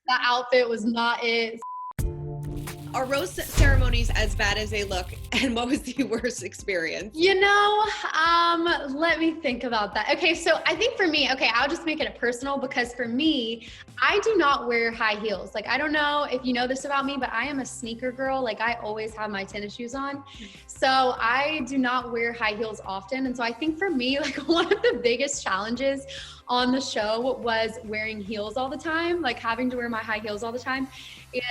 That outfit was not it. Are rose ceremonies as bad as they look? And what was the worst experience? Let me think about that. Okay, so I think for me, I'll just make it personal because for me, I do not wear high heels. Like, I don't know if you know this about me, but I am a sneaker girl. Like, I always have my tennis shoes on. So I do not wear high heels often. And so I think for me, like one of the biggest challenges on the show was wearing heels all the time, like having to wear my high heels all the time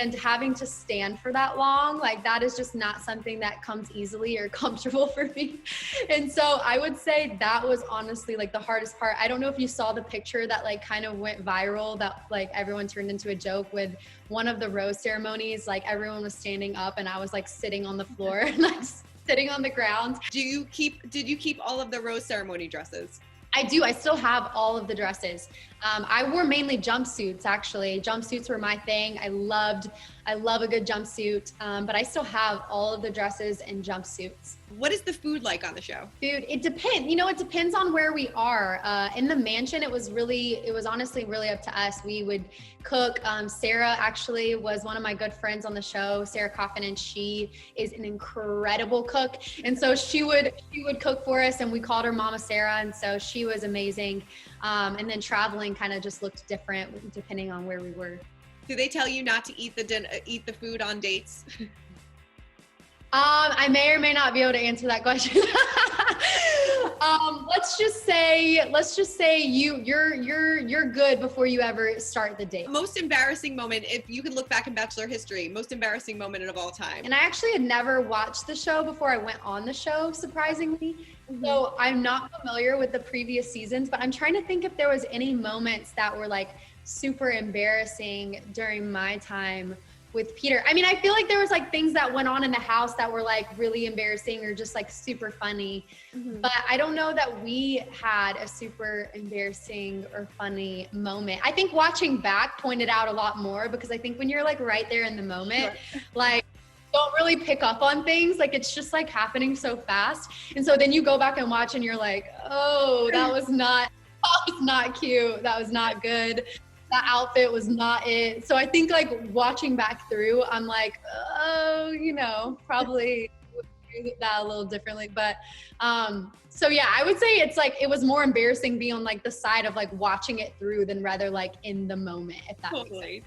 and having to stand for that long. Like that is just not something that comes easily or comfortable for me. And so I would say that was honestly like the hardest part. I don't know if you saw the picture that like kind of went viral that like everyone turned into a joke with one of the rose ceremonies. Like everyone was standing up and I was like sitting on the floor and like sitting on the ground. Did you keep all of the rose ceremony dresses? I do. I still have all of the dresses. I wore mainly jumpsuits, actually. Jumpsuits were my thing. I love a good jumpsuit, but I still have all of the dresses and jumpsuits. What is the food like on the show? Food, it depends. It depends on where we are. In the mansion, it was honestly really up to us. We would cook. Sarah actually was one of my good friends on the show, Sarah Coffin, and she is an incredible cook. And so she would cook for us, and we called her Mama Sarah. And so she was amazing. And then traveling kind of just looked different depending on where we were. Do they tell you not to eat the food on dates? I may or may not be able to answer that question. Let's just say you're good before you ever start the date. Most embarrassing moment, if you could look back in Bachelor history, most embarrassing moment of all time. And I actually had never watched the show before I went on the show, surprisingly. Mm-hmm. So I'm not familiar with the previous seasons, but I'm trying to think if there was any moments that were like super embarrassing during my time with Peter. I mean, I feel like there was like things that went on in the house that were like really embarrassing or just like super funny. Mm-hmm. But I don't know that we had a super embarrassing or funny moment. I think watching back pointed out a lot more because I think when you're like right there in the moment, sure, like don't really pick up on things. Like it's just like happening so fast. And so then you go back and watch and you're like, oh, that was not cute. That was not good. That outfit was not it. So I think like watching back through, I'm like, oh, probably would do that a little differently. But so yeah, I would say it's like, it was more embarrassing being on like the side of like watching it through than rather like in the moment, if that makes sense.